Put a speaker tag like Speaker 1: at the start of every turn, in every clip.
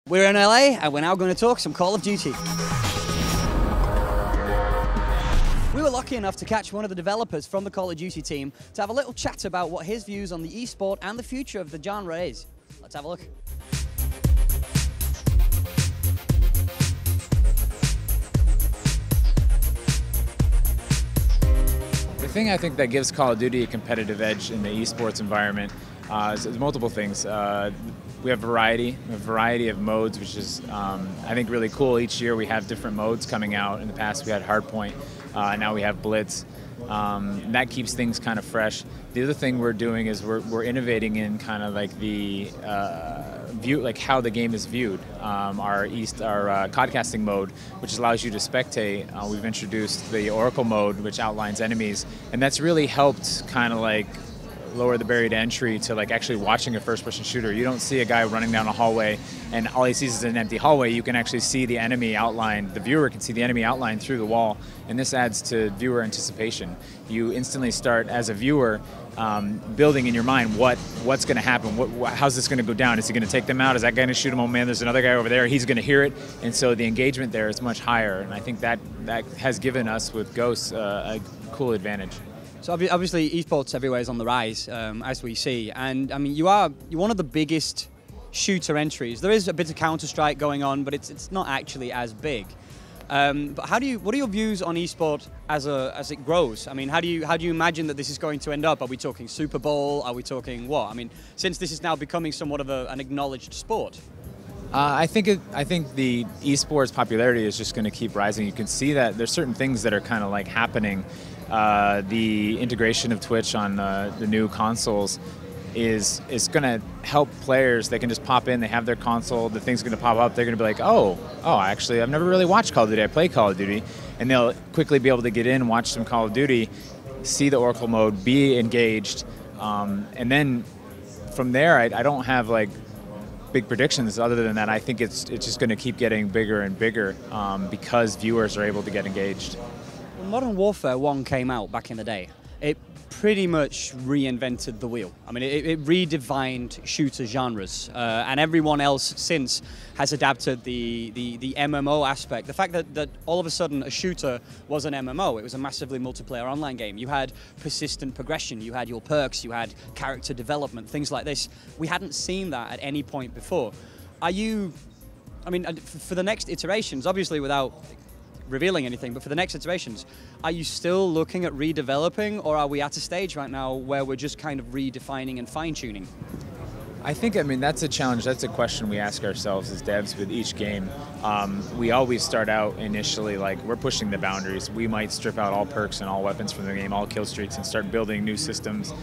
Speaker 1: We're in LA and we're now going to talk some Call of Duty. We were lucky enough to catch one of the developers from the Call of Duty team to have a little chat about what his views on the eSport and the future of the genre is. Let's have a look.
Speaker 2: The thing I think that gives Call of Duty a competitive edge in the esports environment is multiple things. We have a variety of modes, which is I think really cool. Each year we have different modes coming out. In the past we had Hardpoint, now we have Blitz. And that keeps things kind of fresh. The other thing we're doing is we're innovating in kind of like the view, like how the game is viewed. Our codcasting mode, which allows you to spectate. We've introduced the Oracle mode, which outlines enemies, and that's really helped kind of like lower the barrier to entry to like actually watching a first-person shooter. You don't see a guy running down a hallway and all he sees is an empty hallway. You can actually see the enemy outline. The viewer can see the enemy outline through the wall, and this adds to viewer anticipation. You instantly start as a viewer building in your mind what's going to happen. How's this going to go down? Is he going to take them out? Is that guy going to shoot him? Oh man, there's another guy over there. He's going to hear it, and so the engagement there is much higher. And I think that has given us with Ghosts a cool advantage.
Speaker 1: So obviously esports everywhere is on the rise, as we see, and I mean you're one of the biggest shooter entries. There is a bit of Counter-Strike going on, but it's not actually as big. But what are your views on esport as it grows? I mean, how do you imagine that this is going to end up? Are we talking Super Bowl? Are we talking what? I mean, since this is now becoming somewhat of an acknowledged sport.
Speaker 2: I think the esports popularity is just going to keep rising. You can see that there's certain things that are kind of like happening. The integration of Twitch on the new consoles is going to help players. They can just pop in, they have their console, the thing's going to pop up, they're going to be like, oh, actually, I've never really watched Call of Duty, I play Call of Duty, and they'll quickly be able to get in, watch some Call of Duty, see the Oracle mode, be engaged, and then from there, I don't have like big predictions other than that. I think it's just going to keep getting bigger and bigger because viewers are able to get engaged.
Speaker 1: When Modern Warfare 1 came out back in the day, it pretty much reinvented the wheel. I mean, it redefined shooter genres, and everyone else since has adapted the MMO aspect. The fact that all of a sudden a shooter was an MMO, it was a massively multiplayer online game. You had persistent progression, you had your perks, you had character development, things like this. We hadn't seen that at any point before. I mean, for the next iterations, obviously without revealing anything, but for the next iterations, are you still looking at redeveloping, or are we at a stage right now where we're just kind of redefining and fine-tuning?
Speaker 2: I mean, that's a challenge. That's a question we ask ourselves as devs with each game. We always start out initially like we're pushing the boundaries. We might strip out all perks and all weapons from the game, all kill streaks, and start building new systems.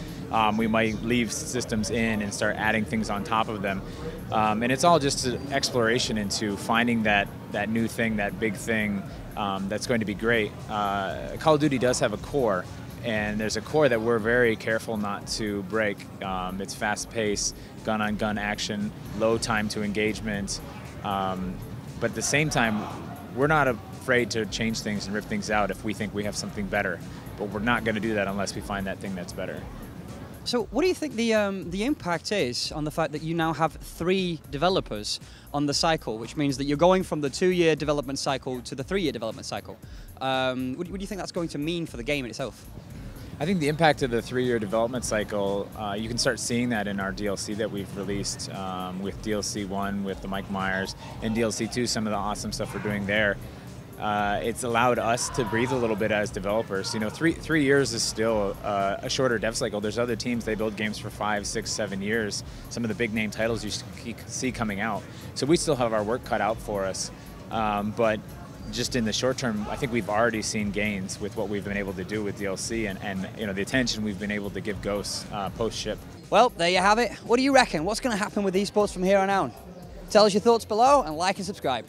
Speaker 2: We might leave systems in and start adding things on top of them. And it's all just an exploration into finding that new thing, that big thing that's going to be great. Call of Duty does have a core, and there's a core that we're very careful not to break. It's fast-paced, gun-on-gun action, low time to engagement, but at the same time, we're not afraid to change things and rip things out if we think we have something better, but we're not going to do that unless we find that thing that's better.
Speaker 1: So what do you think the impact is on the fact that you now have 3 developers on the cycle, which means that you're going from the 2-year development cycle to the 3-year development cycle? What do you think that's going to mean for the game in itself?
Speaker 2: I think the impact of the 3-year development cycle, you can start seeing that in our DLC that we've released with DLC 1 with the Mike Myers, and DLC 2, some of the awesome stuff we're doing there. It's allowed us to breathe a little bit as developers. You know, three years is still a shorter dev cycle. There's other teams, they build games for 5, 6, 7 years. Some of the big name titles you see coming out. So we still have our work cut out for us. But just in the short term, I think we've already seen gains with what we've been able to do with DLC and you know, the attention we've been able to give Ghosts post-ship.
Speaker 1: Well, there you have it. What do you reckon? What's going to happen with esports from here on out? Tell us your thoughts below and like and subscribe.